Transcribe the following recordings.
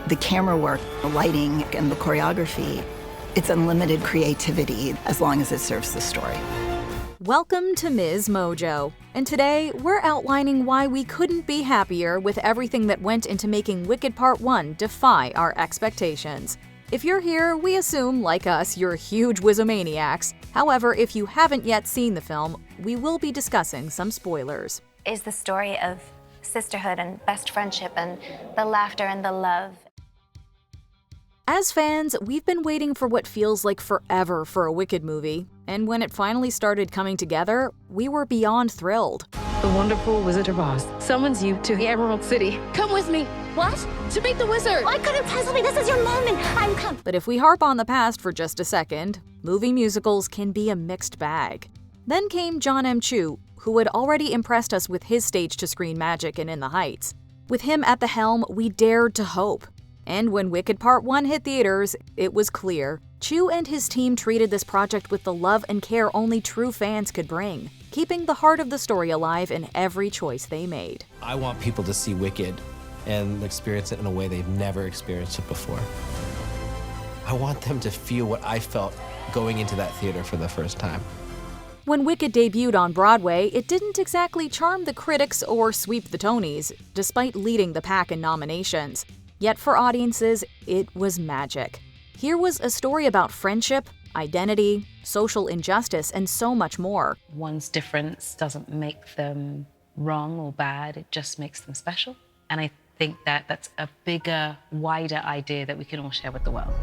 The camera work, the lighting, and the choreography, it's unlimited creativity as long as it serves the story. Welcome to MsMojo, and today we're outlining why we couldn't be happier with everything that went into making Wicked Part 1 defy our expectations. If you're here, we assume, like us, you're huge Wizomaniacs. However, if you haven't yet seen the film, we will be discussing some spoilers. Is the story of sisterhood and best friendship and the laughter and the love. As fans, we've been waiting for what feels like forever for a Wicked movie, and when it finally started coming together, we were beyond thrilled. The wonderful Wizard of Oz summons you to the Emerald City. Come with me. What? To meet the wizard. I couldn't possibly. This is your moment. I'm coming. But if we harp on the past for just a second, movie musicals can be a mixed bag. Then came John M. Chu, who had already impressed us with his stage-to-screen magic in In the Heights. With him at the helm, we dared to hope. And when Wicked Part 1 hit theaters, it was clear. Chu and his team treated this project with the love and care only true fans could bring, keeping the heart of the story alive in every choice they made. I want people to see Wicked and experience it in a way they've never experienced it before. I want them to feel what I felt going into that theater for the first time. When Wicked debuted on Broadway, it didn't exactly charm the critics or sweep the Tonys, despite leading the pack in nominations. Yet for audiences, it was magic. Here was a story about friendship, identity, social injustice, and so much more. One's difference doesn't make them wrong or bad, it just makes them special. And I think that that's a bigger, wider idea that we can all share with the world.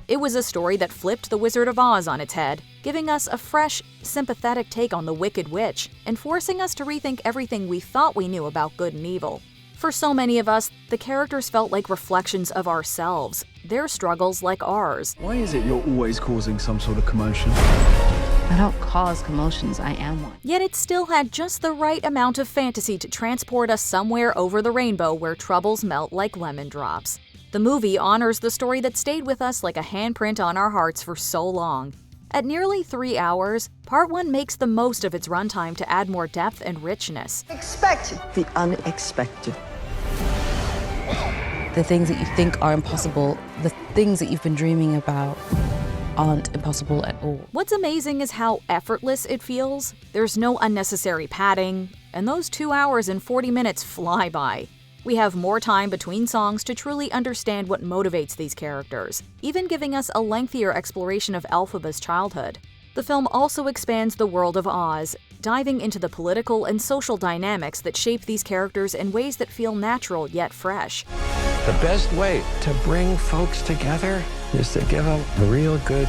It was a story that flipped the Wizard of Oz on its head, giving us a fresh, sympathetic take on the Wicked Witch, and forcing us to rethink everything we thought we knew about good and evil. For so many of us, the characters felt like reflections of ourselves, their struggles like ours. Why is it you're always causing some sort of commotion? I don't cause commotions, I am one. Yet it still had just the right amount of fantasy to transport us somewhere over the rainbow where troubles melt like lemon drops. The movie honors the story that stayed with us like a handprint on our hearts for so long. At nearly 3 hours, Part 1 makes the most of its runtime to add more depth and richness. Expect the unexpected. The things that you think are impossible, the things that you've been dreaming about, aren't impossible at all. What's amazing is how effortless it feels. There's no unnecessary padding, and those 2 hours and 40 minutes fly by. We have more time between songs to truly understand what motivates these characters, even giving us a lengthier exploration of Elphaba's childhood. The film also expands the world of Oz, diving into the political and social dynamics that shape these characters in ways that feel natural yet fresh. The best way to bring folks together is to give them a real good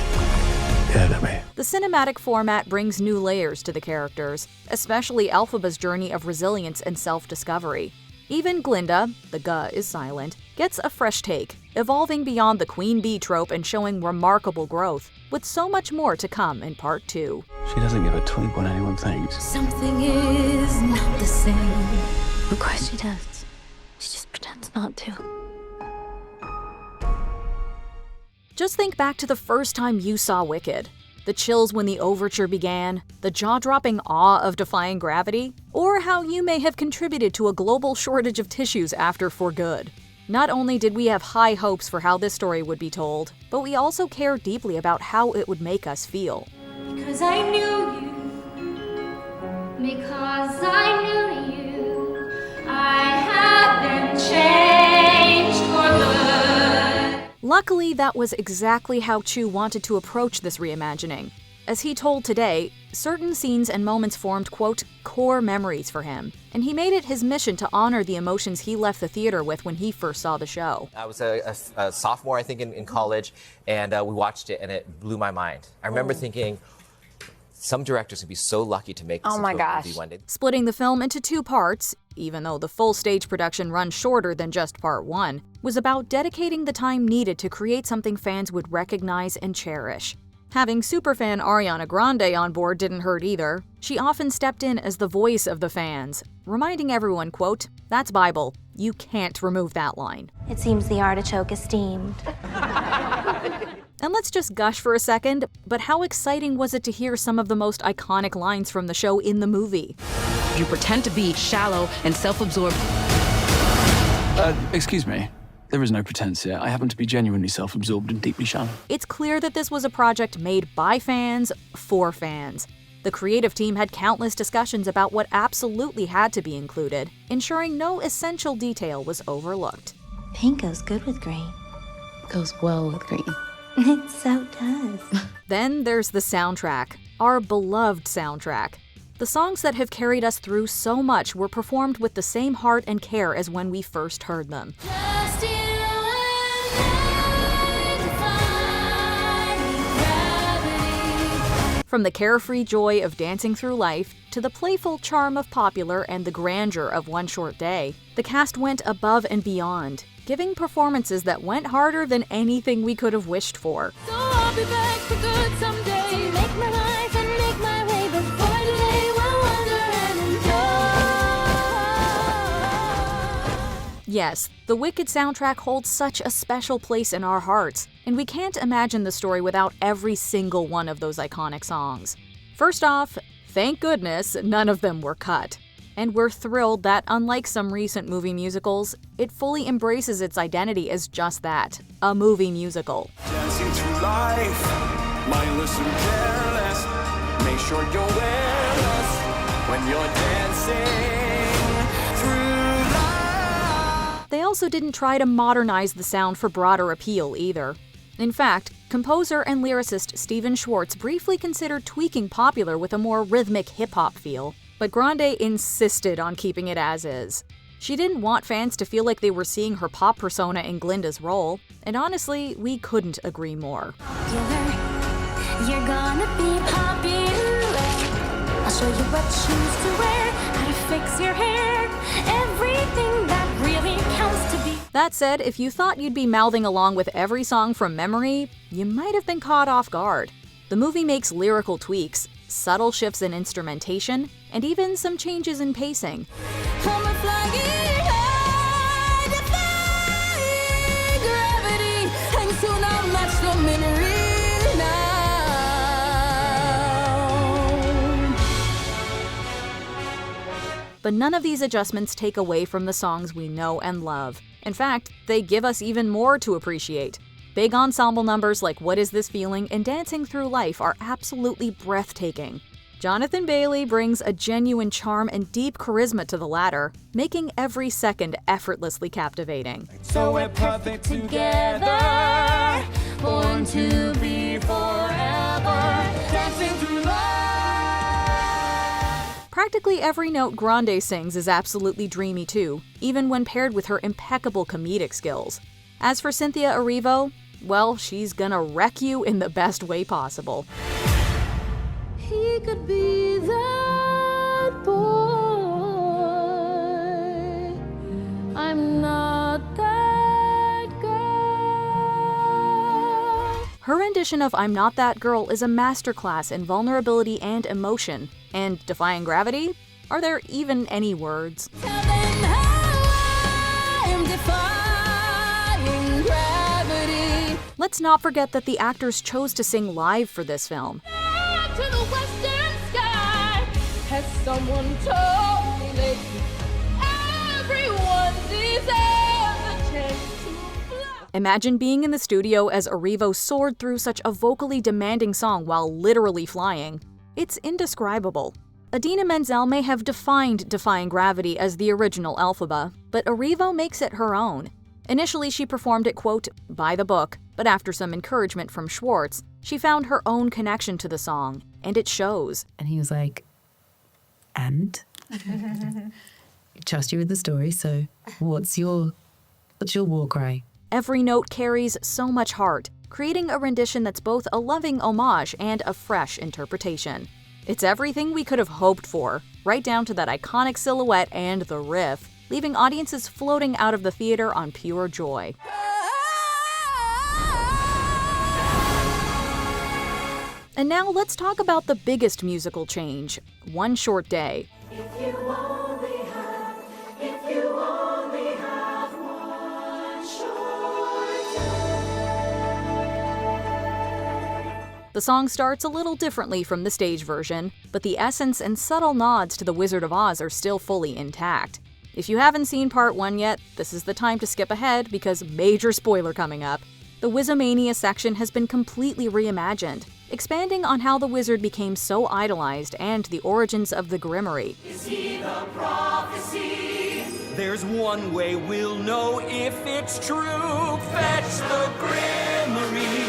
enemy. The cinematic format brings new layers to the characters, especially Elphaba's journey of resilience and self-discovery. Even Glinda, the G is silent, gets a fresh take, evolving beyond the queen bee trope and showing remarkable growth, with so much more to come in Part 2. She doesn't give a twink what anyone thinks. Something is not the same. Of course she does. She just pretends not to. Just think back to the first time you saw Wicked. The chills when the overture began, the jaw-dropping awe of defying gravity, or how you may have contributed to a global shortage of tissues after For Good. Not only did we have high hopes for how this story would be told, but we also cared deeply about how it would make us feel. Because I knew you. Because I knew you. I have been changed for good. Luckily, that was exactly how Chu wanted to approach this reimagining. As he told Today, certain scenes and moments formed, quote, core memories for him, and he made it his mission to honor the emotions he left the theater with when he first saw the show. I was a sophomore, I think, in college, and we watched it, and it blew my mind. I remember thinking, some directors would be so lucky to make this into a movie one day. Splitting the film into 2 parts, even though the full stage production runs shorter than just Part 1, was about dedicating the time needed to create something fans would recognize and cherish. Having superfan Ariana Grande on board didn't hurt either. She often stepped in as the voice of the fans, reminding everyone, quote, "That's Bible. You can't remove that line." It seems the artichoke is steamed. And let's just gush for a second, but how exciting was it to hear some of the most iconic lines from the show in the movie? You pretend to be shallow and self-absorbed. Excuse me. There is no pretense here. I happen to be genuinely self-absorbed and deeply shallow. It's clear that this was a project made by fans for fans. The creative team had countless discussions about what absolutely had to be included, ensuring no essential detail was overlooked. Pink goes good with green. Goes well with green. It so does. Then there's the soundtrack, our beloved soundtrack. The songs that have carried us through so much were performed with the same heart and care as when we first heard them. Just you and I, defying gravity. From the carefree joy of dancing through life to the playful charm of Popular and the grandeur of One Short Day, the cast went above and beyond, giving performances that went harder than anything we could have wished for. So I'll be back for good someday. To make my life and make my way before today will wonder and enjoy. Yes, the Wicked soundtrack holds such a special place in our hearts, and we can't imagine the story without every single one of those iconic songs. First off, thank goodness none of them were cut. And we're thrilled that, unlike some recent movie musicals, it fully embraces its identity as just that, a movie musical. Dancing through life, mindless and careless. Make sure you're wearless when you're dancing through life. They also didn't try to modernize the sound for broader appeal either. In fact, composer and lyricist Stephen Schwartz briefly considered tweaking Popular with a more rhythmic hip-hop feel, but Grande insisted on keeping it as is. She didn't want fans to feel like they were seeing her pop persona in Glinda's role, and honestly, we couldn't agree more. You're gonna be popular. I'll show you what shoes to wear, how to fix your hair, everything that really counts to be. That said, if you thought you'd be mouthing along with every song from memory, you might have been caught off guard. The movie makes lyrical tweaks, subtle shifts in instrumentation, and even some changes in pacing. I'm a flying high, defying gravity, and soon I'll match the memory now. But none of these adjustments take away from the songs we know and love. In fact, they give us even more to appreciate. Big ensemble numbers like What Is This Feeling and Dancing Through Life are absolutely breathtaking. Jonathan Bailey brings a genuine charm and deep charisma to the latter, making every second effortlessly captivating. So we're perfect together, born to be forever, dancing through life. Practically every note Grande sings is absolutely dreamy too, even when paired with her impeccable comedic skills. As for Cynthia Erivo, well, she's gonna wreck you in the best way possible. He could be that boy. I'm not that girl. Her rendition of I'm Not That Girl is a masterclass in vulnerability and emotion. And defying gravity? Are there even any words? Tell them how I am defying gravity. Let's not forget that the actors chose to sing live for this film. To the western sky. Has someone told me lately? Everyone deserves a chance to fly. Imagine being in the studio as Erivo soared through such a vocally demanding song while literally flying. It's indescribable. Idina Menzel may have defined defying gravity as the original Elphaba, but Erivo makes it her own. Initially, she performed it, quote, by the book, but after some encouragement from Schwartz, she found her own connection to the song, and it shows. And he was like, and? Trust you with the story, so what's your war cry? Every note carries so much heart, creating a rendition that's both a loving homage and a fresh interpretation. It's everything we could have hoped for, right down to that iconic silhouette and the riff, leaving audiences floating out of the theater on pure joy. And now let's talk about the biggest musical change, One Short Day. If you only have one short day. The song starts a little differently from the stage version, but the essence and subtle nods to The Wizard of Oz are still fully intact. If you haven't seen part 1 yet, this is the time to skip ahead because major spoiler coming up. The Wizomania section has been completely reimagined, expanding on how the wizard became so idolized and the origins of the Grimoire. Is he the prophecy? There's one way we'll know if it's true. Fetch the Grimoire.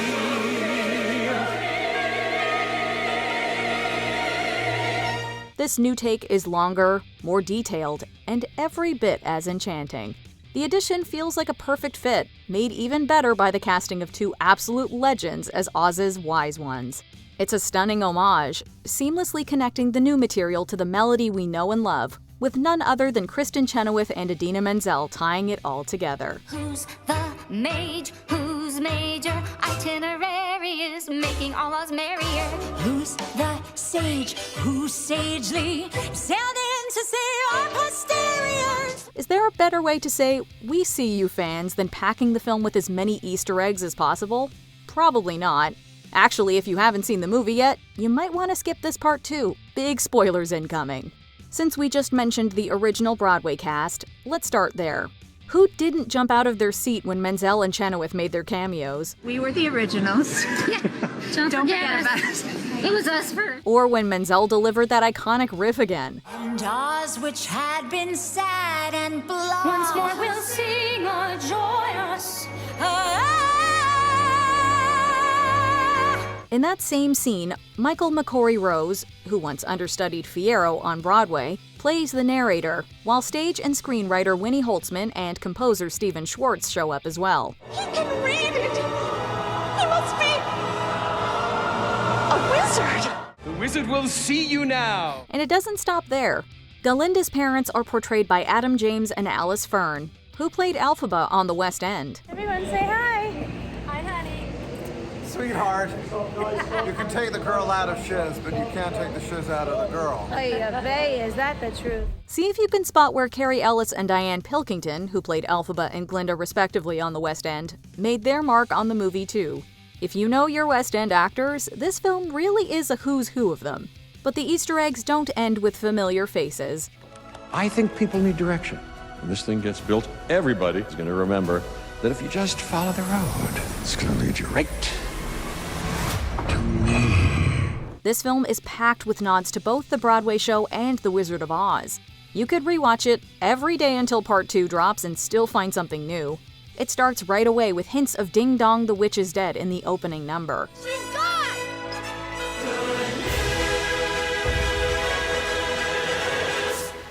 This new take is longer, more detailed, and every bit as enchanting. The addition feels like a perfect fit, made even better by the casting of 2 absolute legends as Oz's wise ones. It's a stunning homage, seamlessly connecting the new material to the melody we know and love, with none other than Kristen Chenoweth and Idina Menzel tying it all together. Who's the mage? Who's major? Itinerary is making all us merrier. Who's the sage? Who's sagely? Sailed in to save our posteriors. Is there a better way to say, we see you fans, than packing the film with as many Easter eggs as possible? Probably not. Actually, if you haven't seen the movie yet, you might want to skip this part too. Big spoilers incoming. Since we just mentioned the original Broadway cast, let's start there. Who didn't jump out of their seat when Menzel and Chenoweth made their cameos? We were the originals. Don't forget about us. It was us first. Or when Menzel delivered that iconic riff again. And Oz, which had been sad and blind, once more we'll sing or joyous. In that same scene, Michael McCory Rose, who once understudied Fiyero on Broadway, plays the narrator, while stage and screenwriter Winnie Holtzman and composer Stephen Schwartz show up as well. He can read it! He must be a wizard! The wizard will see you now! And it doesn't stop there. Glinda's parents are portrayed by Adam James and Alice Fern, who played Elphaba on the West End. Everyone say hi! Hi, honey. Sweetheart, you can take the girl out of shiz, but you can't take the shiz out of the girl. Is that the truth? See if you can spot where Carrie Ellis and Diane Pilkington, who played Elphaba and Glinda respectively on the West End, made their mark on the movie too. If you know your West End actors, this film really is a who's who of them. But the Easter eggs don't end with familiar faces. I think people need direction. When this thing gets built, everybody is going to remember that if you just follow the road, it's going to lead you right to me. This film is packed with nods to both the Broadway show and The Wizard of Oz. You could rewatch it every day until part 2 drops and still find something new. It starts right away with hints of Ding Dong the Witch is Dead in the opening number. She's gone!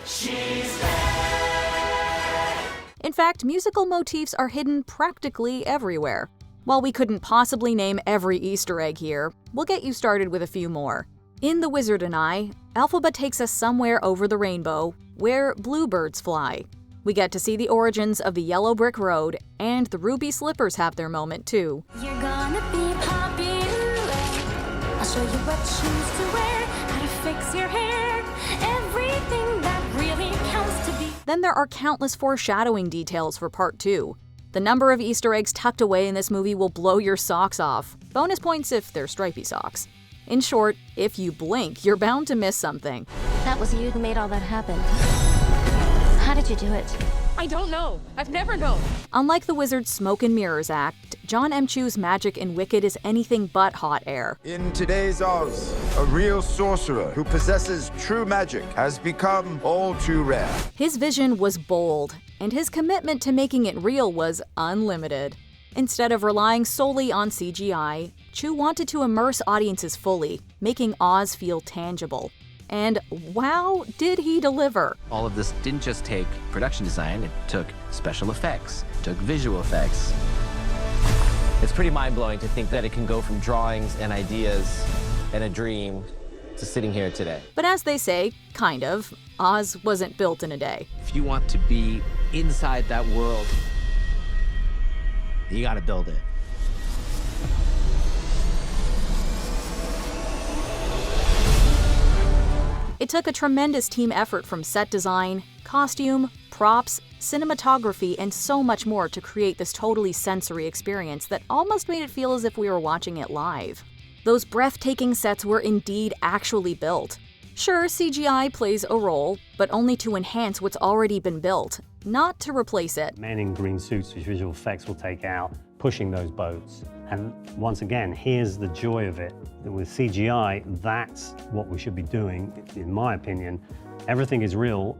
She's dead. In fact, musical motifs are hidden practically everywhere. While we couldn't possibly name every Easter egg here, we'll get you started with a few more. In The Wizard and I, Elphaba takes us somewhere over the rainbow, where bluebirds fly. We get to see the origins of the yellow brick road, and the ruby slippers have their moment too. You're gonna be popular. I'll show you what shoes to wear, how to fix your hair, everything that really counts to be. Then there are countless foreshadowing details for part 2. The number of Easter eggs tucked away in this movie will blow your socks off. Bonus points if they're stripy socks. In short, if you blink, you're bound to miss something. That was you who made all that happen. How did you do it? I don't know. I've never known. Unlike the Wizard's Smoke and Mirrors act, John M. Chu's magic in Wicked is anything but hot air. In today's Oz, a real sorcerer who possesses true magic has become all too rare. His vision was bold, and his commitment to making it real was unlimited. Instead of relying solely on CGI, Chu wanted to immerse audiences fully, making Oz feel tangible. And wow, did he deliver! All of this didn't just take production design, it took special effects, it took visual effects. It's pretty mind-blowing to think that it can go from drawings and ideas and a dream to sitting here today. But as they say, kind of, Oz wasn't built in a day. If you want to be inside that world, you gotta build it. It took a tremendous team effort from set design, costume, props, cinematography, and so much more to create this totally sensory experience that almost made it feel as if we were watching it live. Those breathtaking sets were indeed actually built. Sure, CGI plays a role, but only to enhance what's already been built, not to replace it. Men in green suits, which visual effects will take out, pushing those boats. And once again, here's the joy of it. That with CGI, that's what we should be doing, in my opinion. Everything is real,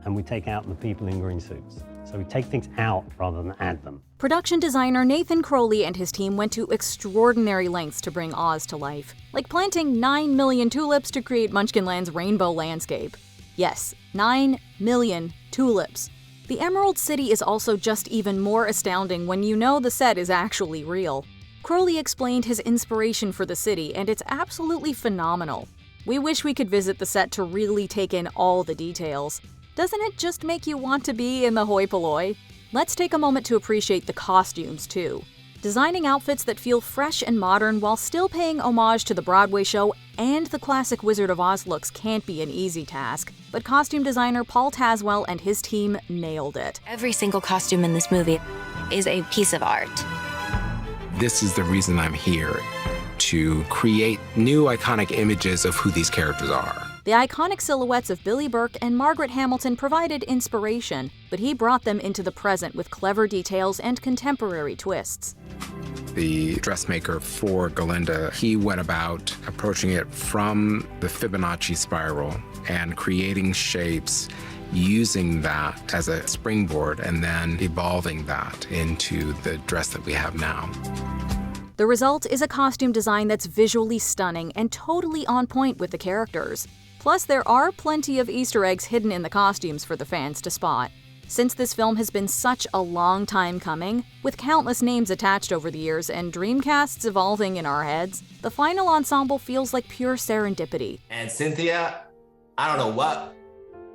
and we take out the people in green suits. So we take things out rather than add them. Production designer Nathan Crowley and his team went to extraordinary lengths to bring Oz to life, like planting 9 million tulips to create Munchkinland's rainbow landscape. Yes, 9 million tulips. The Emerald City is also just even more astounding when you know the set is actually real. Crowley explained his inspiration for the city, and it's absolutely phenomenal. We wish we could visit the set to really take in all the details. Doesn't it just make you want to be in the hoi polloi? Let's take a moment to appreciate the costumes, too. Designing outfits that feel fresh and modern while still paying homage to the Broadway show and the classic Wizard of Oz looks can't be an easy task, but costume designer Paul Tazwell and his team nailed it. Every single costume in this movie is a piece of art. This is the reason I'm here, to create new iconic images of who these characters are. The iconic silhouettes of Billy Burke and Margaret Hamilton provided inspiration, but he brought them into the present with clever details and contemporary twists. The dressmaker for Glinda, he went about approaching it from the Fibonacci spiral and creating shapes using that as a springboard and then evolving that into the dress that we have now. The result is a costume design that's visually stunning and totally on point with the characters. Plus, there are plenty of Easter eggs hidden in the costumes for the fans to spot. Since this film has been such a long time coming, with countless names attached over the years and dream casts evolving in our heads, the final ensemble feels like pure serendipity. And Cynthia, I don't know what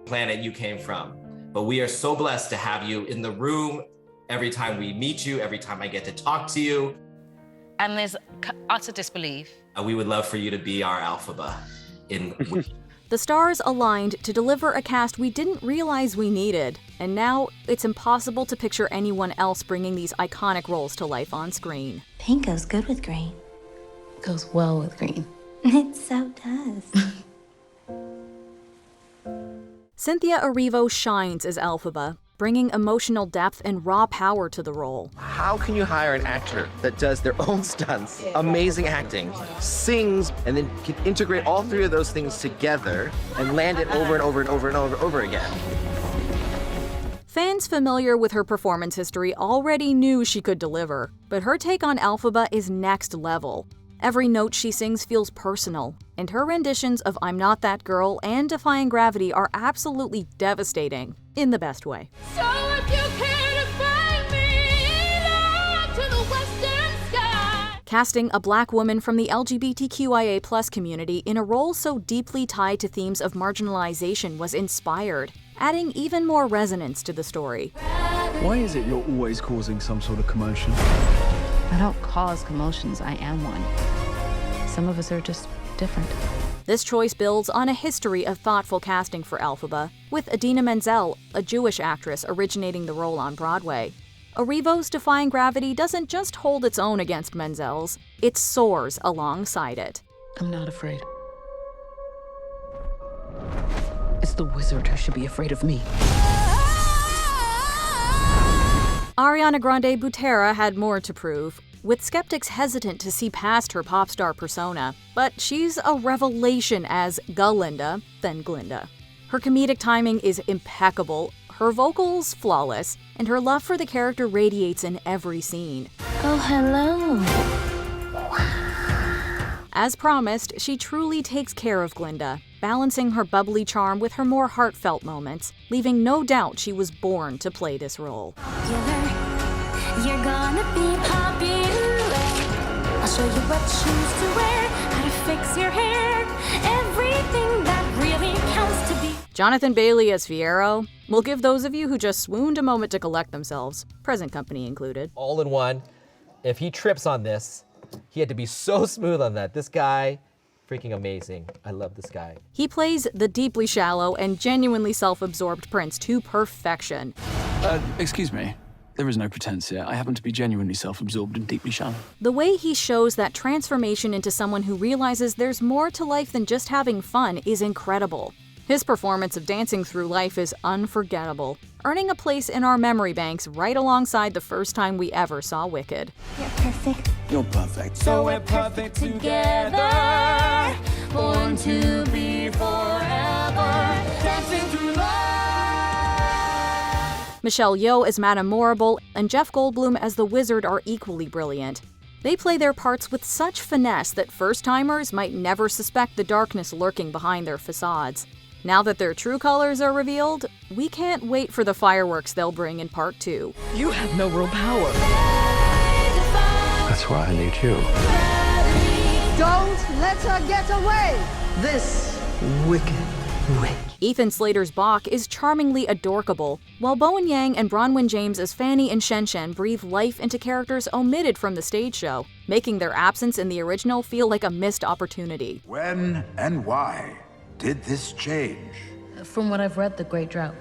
planet you came from, but we are so blessed to have you in the room every time we meet you, every time I get to talk to you. And there's utter disbelief. We would love for you to be our Elphaba in The stars aligned to deliver a cast we didn't realize we needed, and now it's impossible to picture anyone else bringing these iconic roles to life on screen. Pink goes good with green. Goes well with green. It so does. Cynthia Erivo shines as Elphaba, bringing emotional depth and raw power to the role. How can you hire an actor that does their own stunts, amazing acting, sings, and then can integrate all three of those things together and land it over and over and over and over again? Fans familiar with her performance history already knew she could deliver, but her take on Elphaba is next level. Every note she sings feels personal, and her renditions of I'm Not That Girl and Defying Gravity are absolutely devastating, in the best way. So if you care to find me, love to the western sky. Casting a black woman from the LGBTQIA+ community in a role so deeply tied to themes of marginalization was inspired, adding even more resonance to the story. Why is it you're always causing some sort of commotion? I don't cause commotions, I am one. Some of us are just different. This choice builds on a history of thoughtful casting for Elphaba, with Idina Menzel, a Jewish actress, originating the role on Broadway. Erivo's Defying Gravity doesn't just hold its own against Menzel's, it soars alongside it. I'm not afraid. It's the wizard who should be afraid of me. Ariana Grande Butera had more to prove, with skeptics hesitant to see past her pop star persona, but she's a revelation as Glinda than Glinda. Her comedic timing is impeccable, her vocals flawless, and her love for the character radiates in every scene. Oh, hello. As promised, she truly takes care of Glinda, balancing her bubbly charm with her more heartfelt moments, leaving no doubt she was born to play this role. You're gonna be popular. I'll show you what shoes to wear, how to fix your hair, everything that really counts to be. Jonathan Bailey as Fiyero will give those of you who just swooned a moment to collect themselves, present company included. All in one. If he trips on this, he had to be so smooth on that. This guy, freaking amazing. I love this guy. He plays the deeply shallow and genuinely self-absorbed prince to perfection. Excuse me. There is no pretense here. I happen to be genuinely self-absorbed and deeply shallow. The way he shows that transformation into someone who realizes there's more to life than just having fun is incredible. His performance of dancing through life is unforgettable, earning a place in our memory banks right alongside the first time we ever saw Wicked. You're perfect. You're perfect. So we're perfect together. Born to be forever. Dancing through life. Michelle Yeoh as Madame Morrible and Jeff Goldblum as the Wizard are equally brilliant. They play their parts with such finesse that first-timers might never suspect the darkness lurking behind their facades. Now that their true colors are revealed, we can't wait for the fireworks they'll bring in Part 2. You have no real power. That's why I need you. Don't let her get away! This wicked witch. Ethan Slater's Bach is charmingly adorkable, while Bowen Yang and Bronwyn James as Fanny and Shen Shen breathe life into characters omitted from the stage show, making their absence in the original feel like a missed opportunity. When and why did this change? From what I've read, The Great Drought.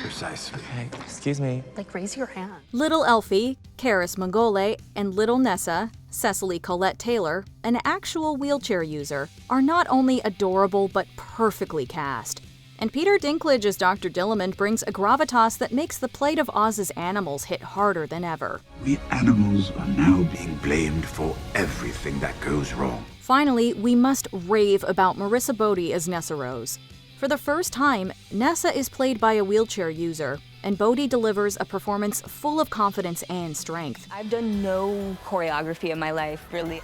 Precisely. Hey, excuse me. Like, raise your hand. Little Elfie, Karis Mangole, and Little Nessa, Cecily Colette Taylor, an actual wheelchair user, are not only adorable but perfectly cast. And Peter Dinklage as Dr. Dillamond brings a gravitas that makes the plight of Oz's animals hit harder than ever. We animals are now being blamed for everything that goes wrong. Finally, we must rave about Marissa Bodie as Nessa Rose. For the first time, Nessa is played by a wheelchair user, and Bodie delivers a performance full of confidence and strength. I've done no choreography in my life, really.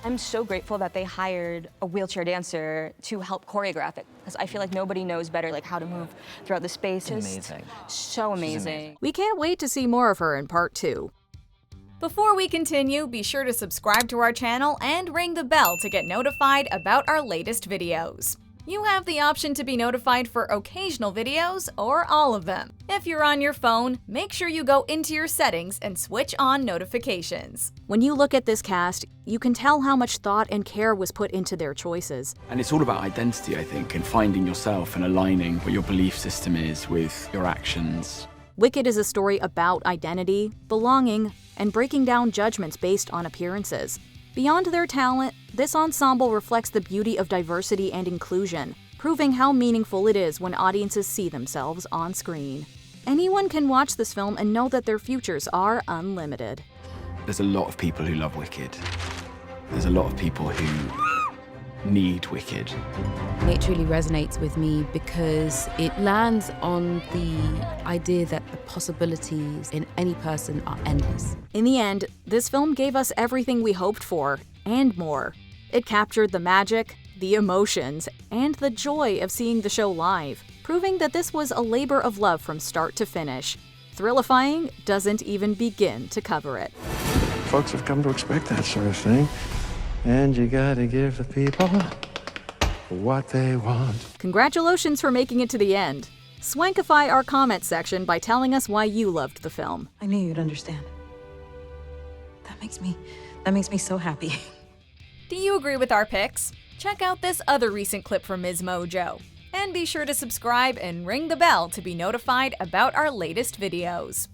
I'm so grateful that they hired a wheelchair dancer to help choreograph it, because I feel like nobody knows better how to move throughout the spaces. Amazing. So amazing. We can't wait to see more of her in Part 2. Before we continue, be sure to subscribe to our channel and ring the bell to get notified about our latest videos. You have the option to be notified for occasional videos or all of them. If you're on your phone, make sure you go into your settings and switch on notifications. When you look at this cast, you can tell how much thought and care was put into their choices. And it's all about identity, I think, and finding yourself and aligning what your belief system is with your actions. Wicked is a story about identity, belonging, and breaking down judgments based on appearances. Beyond their talent, this ensemble reflects the beauty of diversity and inclusion, proving how meaningful it is when audiences see themselves on screen. Anyone can watch this film and know that their futures are unlimited. There's a lot of people who love Wicked. There's a lot of people who need Wicked. It truly resonates with me because it lands on the idea that the possibilities in any person are endless. In the end, this film gave us everything we hoped for, and more. It captured the magic, the emotions, and the joy of seeing the show live, proving that this was a labor of love from start to finish. Thrillifying doesn't even begin to cover it. Folks have come to expect that sort of thing. And you gotta give the people what they want. Congratulations for making it to the end. Swankify our comment section by telling us why you loved the film. I knew you'd understand. That makes me so happy. Do you agree with our picks? Check out this other recent clip from MsMojo. And be sure to subscribe and ring the bell to be notified about our latest videos.